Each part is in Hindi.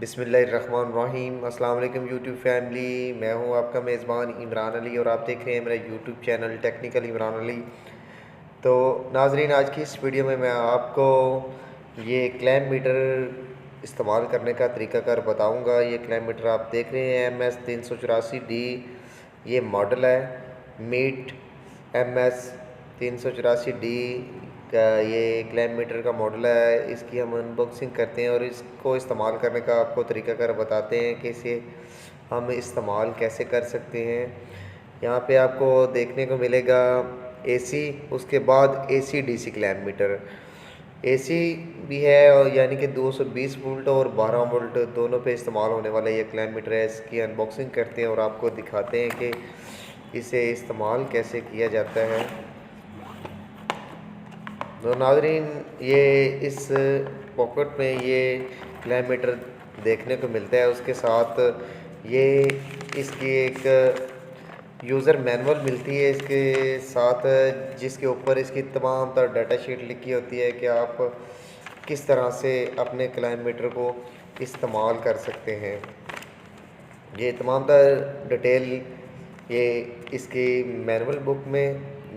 बिस्मिल्लाहिर्रहमानिर्रहीम। अस्सलाम वालेकुम यूट्यूब फैमिली। मैं हूं आपका मेज़बान इमरान अली और आप देख रहे हैं मेरा YouTube channel technical Imran Ali. तो नाजरीन, आज की इस वीडियो में मैं आपको ये क्लैम मीटर इस्तेमाल करने का तरीक़ाकार बताऊंगा। ये क्लैम मीटर आप देख रहे हैं MS 384D, ये मॉडल है मीट MS 384D का। ये क्लैम मीटर का मॉडल है। इसकी हम अनबॉक्सिंग करते हैं और इसको इस्तेमाल करने का आपको तरीक़ाकार बताते हैं कि इसे हम इस्तेमाल कैसे कर सकते हैं। यहाँ पे आपको देखने को मिलेगा AC, उसके बाद AC DC clam metre. AC भी है और यानी कि 220 वोल्ट और 12 वोल्ट दोनों पे इस्तेमाल होने वाला ये क्लैम मीटर है। इसकी अनबॉक्सिंग करते हैं और आपको दिखाते हैं कि इसे इस्तेमाल कैसे किया जाता है। तो नाज़रीन, ये इस पॉकेट में ये क्लैम मीटर देखने को मिलता है। उसके साथ ये इसकी एक यूज़र मैनुअल मिलती है इसके साथ, जिसके ऊपर इसकी तमाम तरह डाटा शीट लिखी होती है कि आप किस तरह से अपने क्लैम मीटर को इस्तेमाल कर सकते हैं। ये तमाम तरह डिटेल ये इसकी मैनुअल बुक में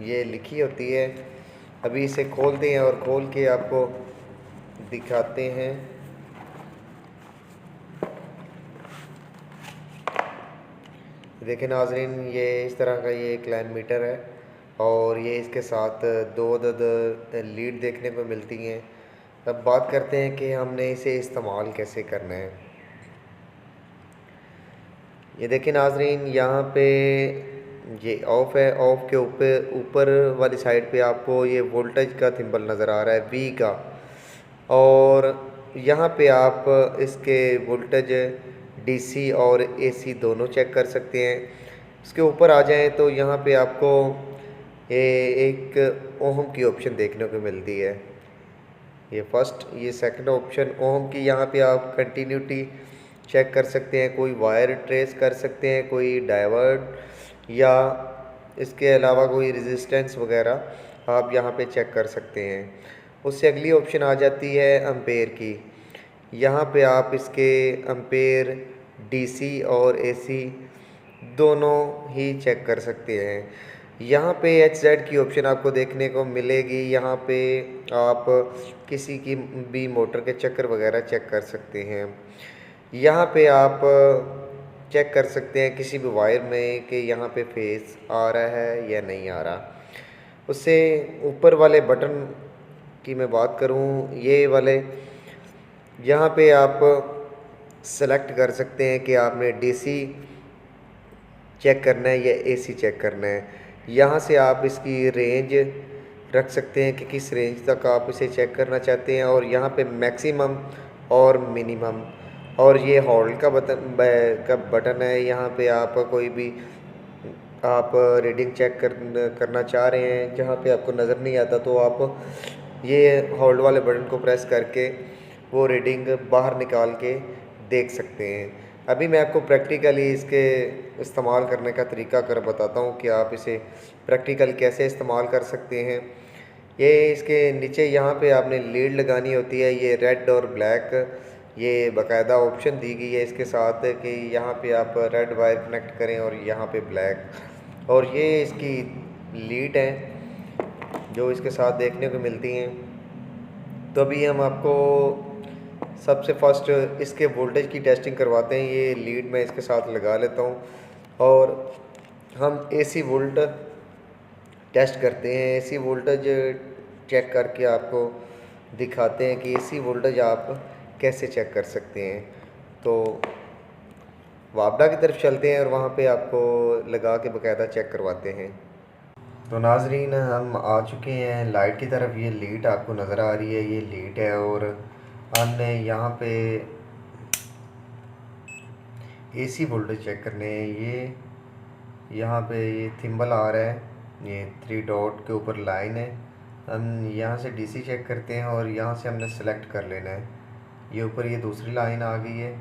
ये लिखी होती है। अभी इसे खोलते हैं और खोल के आपको दिखाते हैं। देखिए नाज़रीन, ये इस तरह का ये क्लैम मीटर है और ये इसके साथ दो अदद लीड देखने को मिलती हैं। अब बात करते हैं कि हमने इसे इस्तेमाल कैसे करना है। ये देखिए नाज़रीन, यहाँ पे ये ऑफ़ है। ऑफ़ के ऊपर ऊपर वाली साइड पे आपको ये वोल्टेज का सिंबल नज़र आ रहा है V का, और यहाँ पे आप इसके वोल्टेज DC और AC दोनों चेक कर सकते हैं। इसके ऊपर आ जाएं तो यहाँ पे आपको ये एक ओहम की ऑप्शन देखने को मिलती है। ये फर्स्ट, ये सेकंड ऑप्शन ओहम की। यहाँ पे आप कंटिन्यूटी चेक कर सकते हैं, कोई वायर ट्रेस कर सकते हैं, कोई डाइवर्ट या इसके अलावा कोई रेजिस्टेंस वगैरह आप यहाँ पे चेक कर सकते हैं। उससे अगली ऑप्शन आ जाती है एम्पेयर की। यहाँ पे आप इसके एम्पेयर DC और AC दोनों ही चेक कर सकते हैं। यहाँ पे HZ की ऑप्शन आपको देखने को मिलेगी। यहाँ पे आप किसी की भी मोटर के चक्कर वगैरह चेक कर सकते हैं। यहाँ पे आप चेक कर सकते हैं किसी भी वायर में कि यहाँ पे फेस आ रहा है या नहीं आ रहा। उससे ऊपर वाले बटन की मैं बात करूँ, ये वाले, यहाँ पे आप सेलेक्ट कर सकते हैं कि आपने DC चेक करना है या AC चेक करना है। यहाँ से आप इसकी रेंज रख सकते हैं कि किस रेंज तक आप इसे चेक करना चाहते हैं, और यहाँ पे मैक्सिमम और मिनिमम, और ये होल्ड का बटन है। यहाँ पे आप कोई भी आप रीडिंग चेक करना चाह रहे हैं जहाँ पे आपको नज़र नहीं आता, तो आप ये होल्ड वाले बटन को प्रेस करके वो रीडिंग बाहर निकाल के देख सकते हैं। अभी मैं आपको प्रैक्टिकली इसके इस्तेमाल करने का तरीका कर बताता हूँ कि आप इसे प्रैक्टिकल कैसे इस्तेमाल कर सकते हैं। ये इसके नीचे यहाँ पे आपने लीड लगानी होती है। ये रेड और ब्लैक, ये बाकायदा ऑप्शन दी गई है इसके साथ कि यहाँ पे आप रेड वायर कनेक्ट करें और यहाँ पे ब्लैक। और ये इसकी लीड है जो इसके साथ देखने को मिलती हैं। तो अभी हम आपको सबसे फर्स्ट इसके वोल्टेज की टेस्टिंग करवाते हैं। ये लीड मैं इसके साथ लगा लेता हूँ और हम AC वोल्ट टेस्ट करते हैं। AC वोल्टेज चेक करके आपको दिखाते हैं कि AC वोल्टेज आप कैसे चेक कर सकते हैं। तो वापडा की तरफ चलते हैं और वहाँ पे आपको लगा के बाकायदा चेक करवाते हैं। तो नाजरीन, हम आ चुके हैं लाइट की तरफ। ये लीड आपको नज़र आ रही है, ये लीड है, और हमने यहाँ पे AC वोल्टेज चेक करने हैं। ये यहाँ पे ये थिम्बल आ रहा है, ये 3 डॉट के ऊपर लाइन है। हम यहाँ से DC चेक करते हैं और यहाँ से हमने सेलेक्ट कर लेना है। ये ऊपर ये दूसरी लाइन आ गई है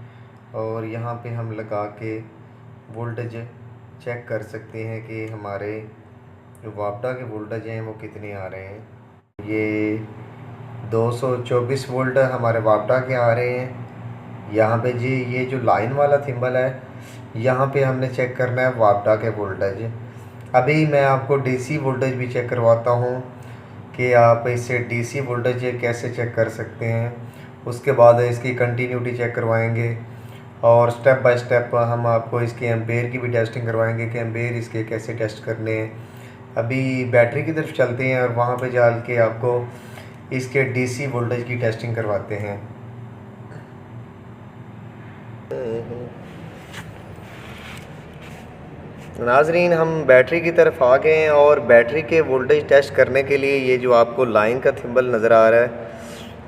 और यहाँ पे हम लगा के वोल्टेज चेक कर सकते हैं कि हमारे जो वापडा के वोल्टेज हैं वो कितने आ रहे हैं। ये 224 वोल्ट हमारे वापडा के आ रहे हैं यहाँ पे जी ये जो लाइन वाला थिम्बल है, यहाँ पे हमने चेक करना है वापडा के वोल्टेज। अभी मैं आपको डीसी वोल्टेज भी चेक करवाता हूँ कि आप इससे डीसी वोल्टेज कैसे चेक कर सकते हैं। उसके बाद इसकी कंटिन्यूटी चेक करवाएंगे और स्टेप बाय स्टेप हम आपको इसके एम्पेयर की भी टेस्टिंग करवाएंगे कि एम्पेयर इसके कैसे टेस्ट करने हैं। अभी बैटरी की तरफ चलते हैं और वहाँ पे जाल के आपको इसके डीसी वोल्टेज की टेस्टिंग करवाते हैं। नाजरीन, हम बैटरी की तरफ आ गए हैं और बैटरी के वोल्टेज टेस्ट करने के लिए ये जो आपको लाइन का थिम्बल नज़र आ रहा है,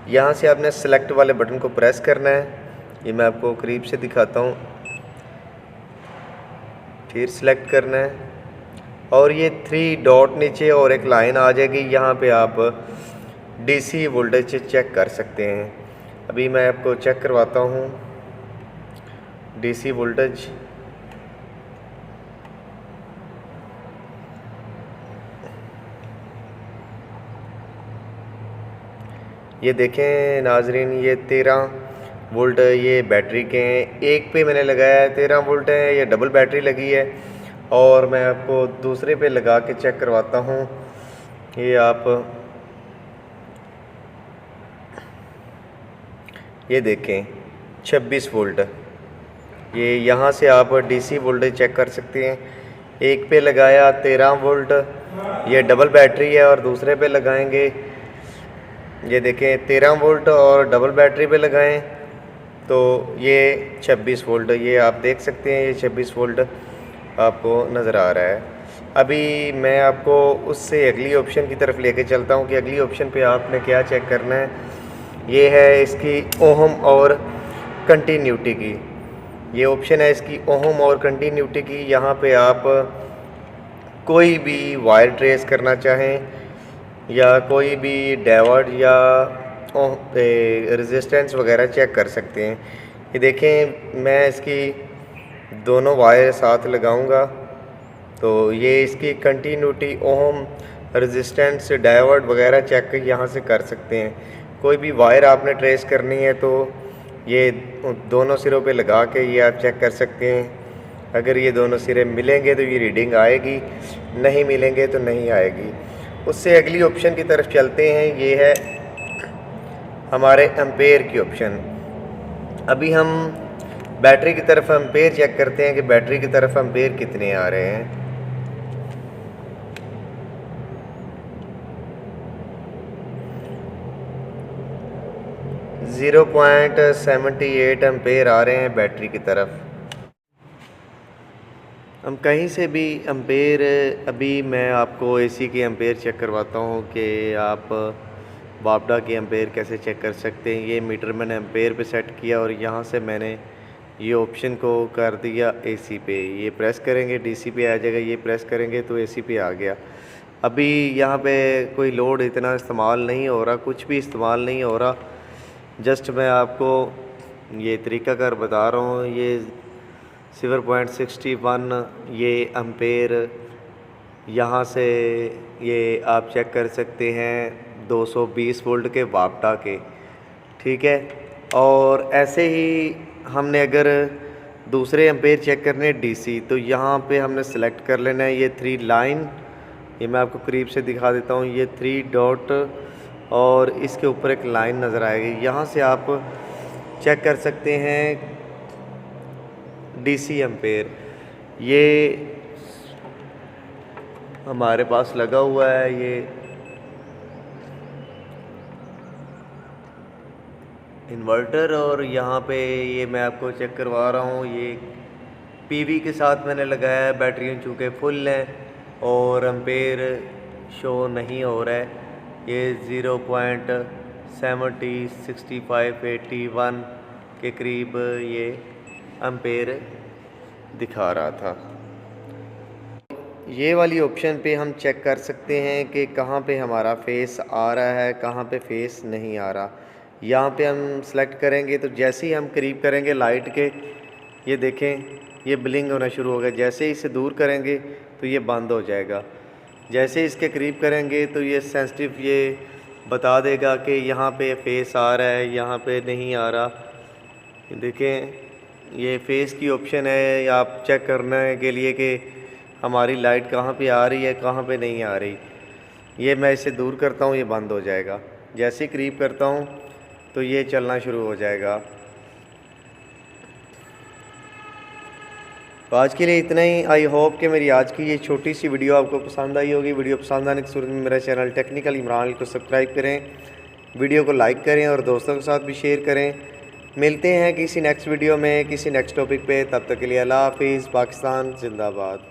यहाँ से आपने सेलेक्ट वाले बटन को प्रेस करना है। ये मैं आपको करीब से दिखाता हूँ। फिर सेलेक्ट करना है और ये 3 डॉट नीचे और एक लाइन आ जाएगी। यहाँ पे आप डीसी वोल्टेज चेक कर सकते हैं। अभी मैं आपको चेक करवाता हूँ डीसी वोल्टेज। ये देखें नाजरीन, ये 13 वोल्ट ये बैटरी के हैं। एक पे मैंने लगाया है 13 वोल्ट है, ये डबल बैटरी लगी है। और मैं आपको दूसरे पे लगा के चेक करवाता हूँ। ये आप ये देखें 26 वोल्ट। ये यहाँ से आप डीसी वोल्टेज चेक कर सकते हैं। एक पे लगाया 13 वोल्ट, ये डबल बैटरी है, और दूसरे पे लगाएंगे ये देखें 13 वोल्ट और डबल बैटरी पे लगाएं तो ये 26 वोल्ट। ये आप देख सकते हैं, ये 26 वोल्ट आपको नज़र आ रहा है। अभी मैं आपको उससे अगली ऑप्शन की तरफ लेके चलता हूँ कि अगली ऑप्शन पे आपने क्या चेक करना है। ये है इसकी ओहम और कंटिन्यूटी की, ये ऑप्शन है इसकी ओहम और कंटिन्यूटी की। यहाँ पे आप कोई भी वायर ट्रेस करना चाहें या कोई भी डायोड या रेजिस्टेंस वगैरह चेक कर सकते हैं। ये देखें, मैं इसकी दोनों वायर साथ लगाऊंगा तो ये इसकी कंटिन्यूटी, ओम, रेजिस्टेंस, डायोड वगैरह चेक यहाँ से कर सकते हैं। कोई भी वायर आपने ट्रेस करनी है तो ये दोनों सिरों पे लगा के ये आप चेक कर सकते हैं। अगर ये दोनों सिरे मिलेंगे तो ये रीडिंग आएगी, नहीं मिलेंगे तो नहीं आएगी। उससे अगली ऑप्शन की तरफ चलते हैं। ये है हमारे एम्पेयर की ऑप्शन। अभी हम बैटरी की तरफ एम्पेयर चेक करते हैं कि बैटरी की तरफ एम्पेयर कितने आ रहे हैं। .78 एम्पेयर आ रहे हैं बैटरी की तरफ। हम कहीं से भी एम्पेयर, अभी मैं आपको एसी के एम्पेयर चेक करवाता हूँ कि आप वापडा के एम्पेयर कैसे चेक कर सकते हैं। ये मीटर मैंने एम्पेयर पे सेट किया और यहाँ से मैंने ये ऑप्शन को कर दिया एसी पे। ये प्रेस करेंगे डीसी पे आ जाएगा, ये प्रेस करेंगे तो एसी पे आ गया। अभी यहाँ पे कोई लोड इतना इस्तेमाल नहीं हो रहा, कुछ भी इस्तेमाल नहीं हो रहा। जस्ट मैं आपको ये तरीक़ाकार बता रहा हूँ। ये 0.61 ये एम्पेयर यहाँ से ये आप चेक कर सकते हैं 220 वोल्ट के वापडा के, ठीक है। और ऐसे ही हमने अगर दूसरे एम्पेयर चेक करने डीसी तो यहाँ पे हमने सेलेक्ट कर लेना है ये 3 लाइन। ये मैं आपको करीब से दिखा देता हूँ। ये 3 डॉट और इसके ऊपर एक लाइन नज़र आएगी। यहाँ से आप चेक कर सकते हैं डीसी एम्पेयर। ये हमारे पास लगा हुआ है ये इन्वर्टर, और यहाँ पे ये मैं आपको चेक करवा रहा हूँ। ये पीवी के साथ मैंने लगाया है। बैटरियाँ चूँकि फुल हैं और एम्पेयर शो नहीं हो रहा है। ये 0.70, 65, 81 के करीब ये एम्पेयर दिखा रहा था। ये वाली ऑप्शन पे हम चेक कर सकते हैं कि कहाँ पे हमारा फेस आ रहा है, कहाँ पे फेस नहीं आ रहा। यहाँ पे हम सेलेक्ट करेंगे तो जैसे ही हम करीब करेंगे लाइट के, ये देखें ये ब्लिंक होना शुरू हो गया। जैसे ही इसे दूर करेंगे तो ये बंद हो जाएगा। जैसे इसके करीब करेंगे तो ये सेंसिटिव ये बता देगा कि यहाँ पे फेस आ रहा है, यहाँ पे नहीं आ रहा। देखें ये फेस की ऑप्शन है, आप चेक करने के लिए कि हमारी लाइट कहाँ पे आ रही है कहाँ पे नहीं आ रही। ये मैं इसे दूर करता हूँ, ये बंद हो जाएगा। जैसे ही करीब करता हूँ तो ये चलना शुरू हो जाएगा। तो आज के लिए इतना ही। आई होप कि मेरी आज की ये छोटी सी वीडियो आपको पसंद आई होगी। वीडियो पसंद आने की सूरत में मेरा चैनल टेक्निकल इमरान को सब्सक्राइब करें, वीडियो को लाइक करें और दोस्तों के साथ भी शेयर करें। मिलते हैं किसी नेक्स्ट वीडियो में किसी नेक्स्ट टॉपिक पे। तब तक के लिए अल्लाह हाफिज़। पाकिस्तान जिंदाबाद।